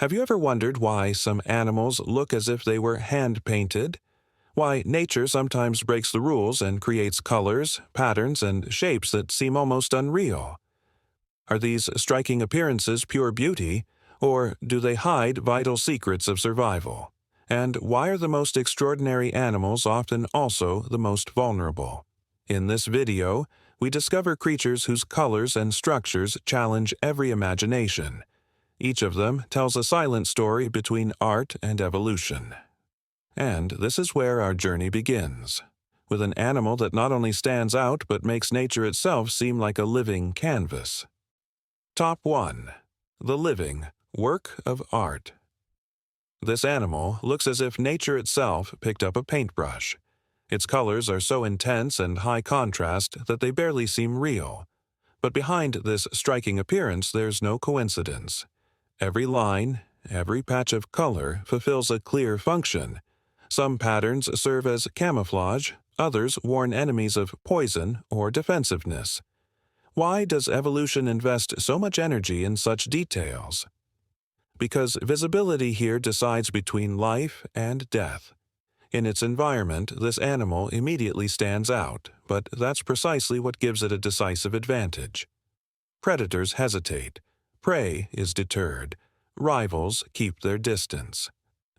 Have you ever wondered why some animals look as if they were hand-painted? Why nature sometimes breaks the rules and creates colors, patterns, and shapes that seem almost unreal? Are these striking appearances pure beauty, or do they hide vital secrets of survival? And why are the most extraordinary animals often also the most vulnerable? In this video, we discover creatures whose colors and structures challenge every imagination. Each of them tells a silent story between art and evolution. And this is where our journey begins, with an animal that not only stands out but makes nature itself seem like a living canvas. Top 1. The living work of art. This animal looks as if nature itself picked up a paintbrush. Its colors are so intense and high contrast that they barely seem real. But behind this striking appearance, there's no coincidence. Every line, every patch of color fulfills a clear function. Some patterns serve as camouflage, others warn enemies of poison or defensiveness. Why does evolution invest so much energy in such details? Because visibility here decides between life and death. In its environment, this animal immediately stands out, but that's precisely what gives it a decisive advantage. Predators hesitate. Prey is deterred. Rivals keep their distance.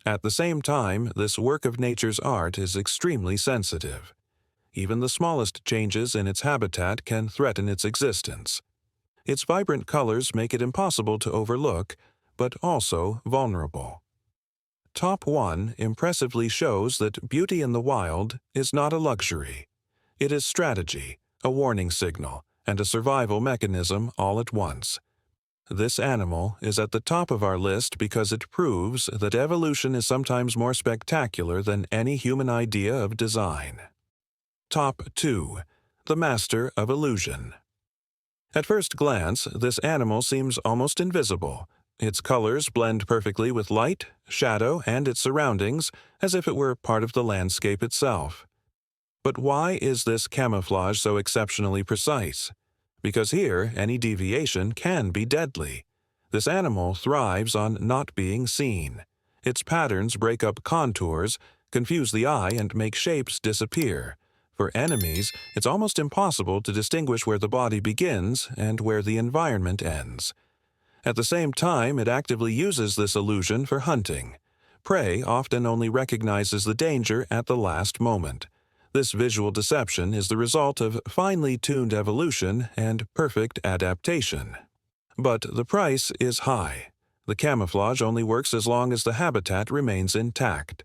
At the same time, this work of nature's art is extremely sensitive. Even the smallest changes in its habitat can threaten its existence. Its vibrant colors make it impossible to overlook, but also vulnerable. Top 1 impressively shows that beauty in the wild is not a luxury. It is strategy, a warning signal, and a survival mechanism all at once. This animal is at the top of our list because it proves that evolution is sometimes more spectacular than any human idea of design. Top 2. The master of illusion. At first glance, this animal seems almost invisible. Its colors blend perfectly with light, shadow, and its surroundings, as if it were part of the landscape itself. But why is this camouflage so exceptionally precise? Because here, any deviation can be deadly. This animal thrives on not being seen. Its patterns break up contours, confuse the eye, and make shapes disappear. For enemies, it's almost impossible to distinguish where the body begins and where the environment ends. At the same time, it actively uses this illusion for hunting. Prey often only recognizes the danger at the last moment. This visual deception is the result of finely tuned evolution and perfect adaptation. But the price is high. The camouflage only works as long as the habitat remains intact.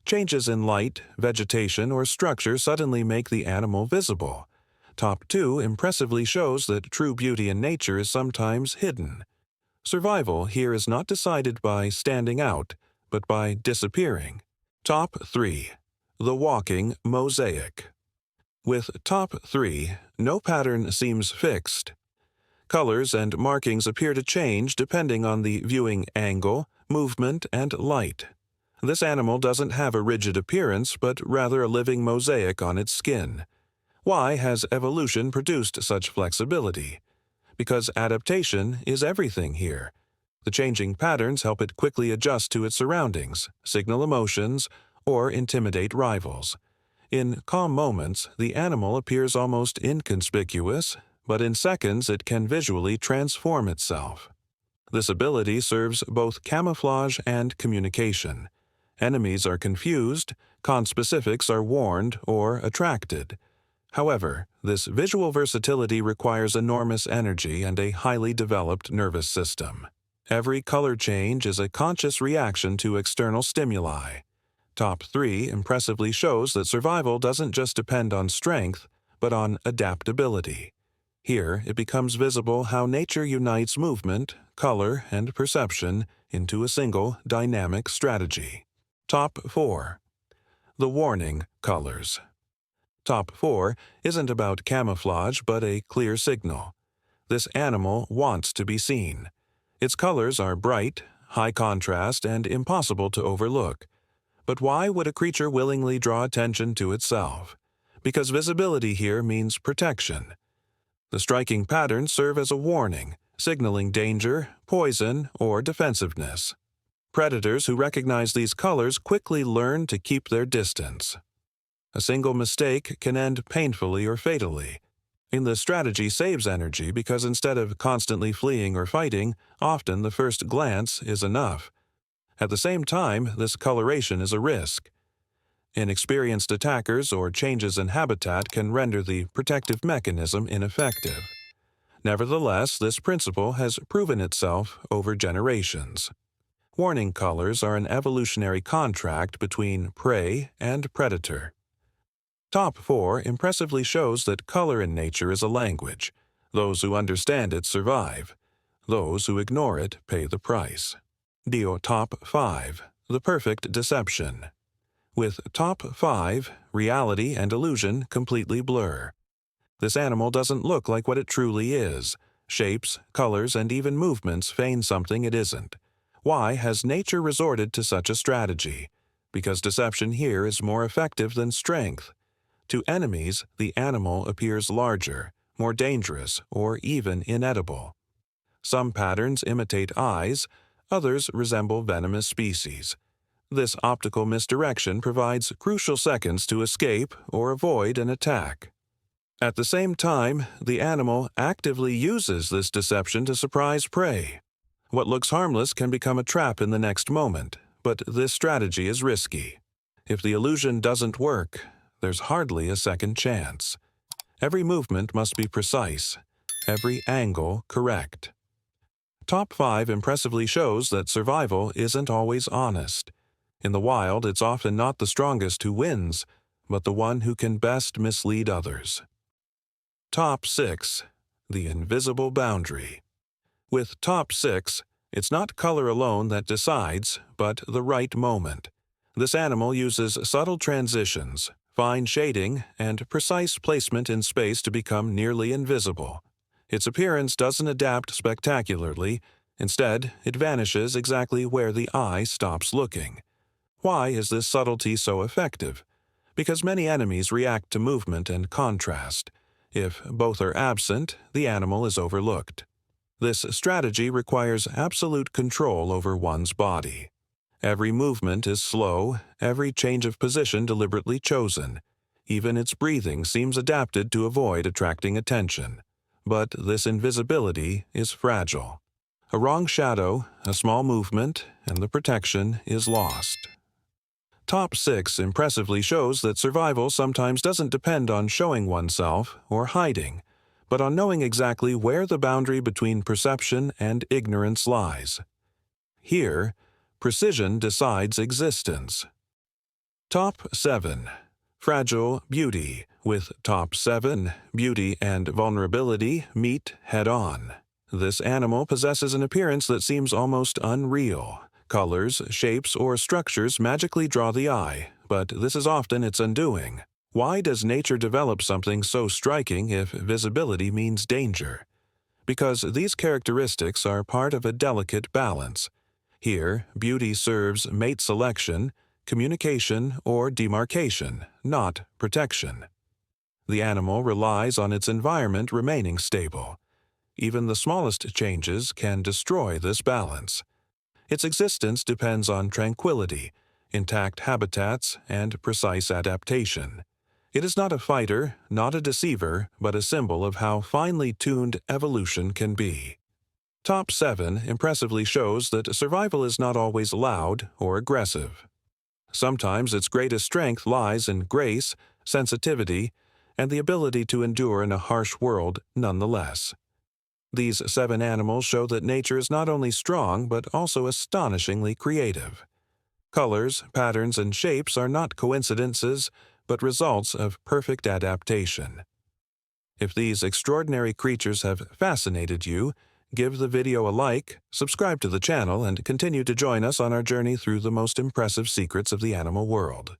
Changes in light, vegetation, or structure suddenly make the animal visible. Top 2 impressively shows that true beauty in nature is sometimes hidden. Survival here is not decided by standing out, but by disappearing. Top 3. The walking mosaic. With top 3, no pattern seems fixed. Colors and markings appear to change depending on the viewing angle, movement, and light. This animal doesn't have a rigid appearance, but rather a living mosaic on its skin. Why has evolution produced such flexibility? Because adaptation is everything here. The changing patterns help it quickly adjust to its surroundings, signal emotions, or intimidate rivals. In calm moments, the animal appears almost inconspicuous, but in seconds it can visually transform itself. This ability serves both camouflage and communication. Enemies are confused, conspecifics are warned or attracted. However, this visual versatility requires enormous energy and a highly developed nervous system. Every color change is a conscious reaction to external stimuli. Top 3 impressively shows that survival doesn't just depend on strength, but on adaptability. Here, it becomes visible how nature unites movement, color, and perception into a single dynamic strategy. Top 4. The warning colors. Top 4 isn't about camouflage but a clear signal. This animal wants to be seen. Its colors are bright, high contrast, and impossible to overlook. But why would a creature willingly draw attention to itself? Because visibility here means protection. The striking patterns serve as a warning, signaling danger, poison, or defensiveness. Predators who recognize these colors quickly learn to keep their distance. A single mistake can end painfully or fatally. And the strategy saves energy because instead of constantly fleeing or fighting, often the first glance is enough. At the same time, this coloration is a risk. Inexperienced attackers or changes in habitat can render the protective mechanism ineffective. Nevertheless, this principle has proven itself over generations. Warning colors are an evolutionary contract between prey and predator. Top 4 impressively shows that color in nature is a language. Those who understand it survive. Those who ignore it pay the price. Top 5, the perfect deception. With Top 5, reality and illusion completely blur. This animal doesn't look like what it truly is. Shapes, colors, and even movements feign something it isn't. Why has nature resorted to such a strategy? Because deception here is more effective than strength. To enemies, the animal appears larger, more dangerous, or even inedible. Some patterns imitate eyes, others resemble venomous species. This optical misdirection provides crucial seconds to escape or avoid an attack. At the same time, the animal actively uses this deception to surprise prey. What looks harmless can become a trap in the next moment, but this strategy is risky. If the illusion doesn't work, there's hardly a second chance. Every movement must be precise, every angle correct. Top 5 impressively shows that survival isn't always honest. In the wild, it's often not the strongest who wins, but the one who can best mislead others. Top 6, the invisible boundary. With Top 6, it's not color alone that decides, but the right moment. This animal uses subtle transitions, fine shading, and precise placement in space to become nearly invisible. Its appearance doesn't adapt spectacularly. Instead, it vanishes exactly where the eye stops looking. Why is this subtlety so effective? Because many enemies react to movement and contrast. If both are absent, the animal is overlooked. This strategy requires absolute control over one's body. Every movement is slow, every change of position deliberately chosen. Even its breathing seems adapted to avoid attracting attention. But this invisibility is fragile. A wrong shadow, a small movement, and the protection is lost. Top 6 impressively shows that survival sometimes doesn't depend on showing oneself or hiding, but on knowing exactly where the boundary between perception and ignorance lies. Here, precision decides existence. Top 7. Fragile beauty. With Top 7, beauty and vulnerability meet head-on. This animal possesses an appearance that seems almost unreal. Colors, shapes, or structures magically draw the eye, but this is often its undoing. Why does nature develop something so striking if visibility means danger? Because these characteristics are part of a delicate balance. Here, beauty serves mate selection, communication, or demarcation, not protection. The animal relies on its environment remaining stable. Even the smallest changes can destroy this balance. Its existence depends on tranquility, intact habitats, and precise adaptation. It is not a fighter, not a deceiver, but a symbol of how finely tuned evolution can be. Top 7 impressively shows that survival is not always loud or aggressive. Sometimes its greatest strength lies in grace, sensitivity, and the ability to endure in a harsh world nonetheless. These 7 animals show that nature is not only strong but also astonishingly creative. Colors, patterns, and shapes are not coincidences, but results of perfect adaptation. If these extraordinary creatures have fascinated you, give the video a like, subscribe to the channel, and continue to join us on our journey through the most impressive secrets of the animal world.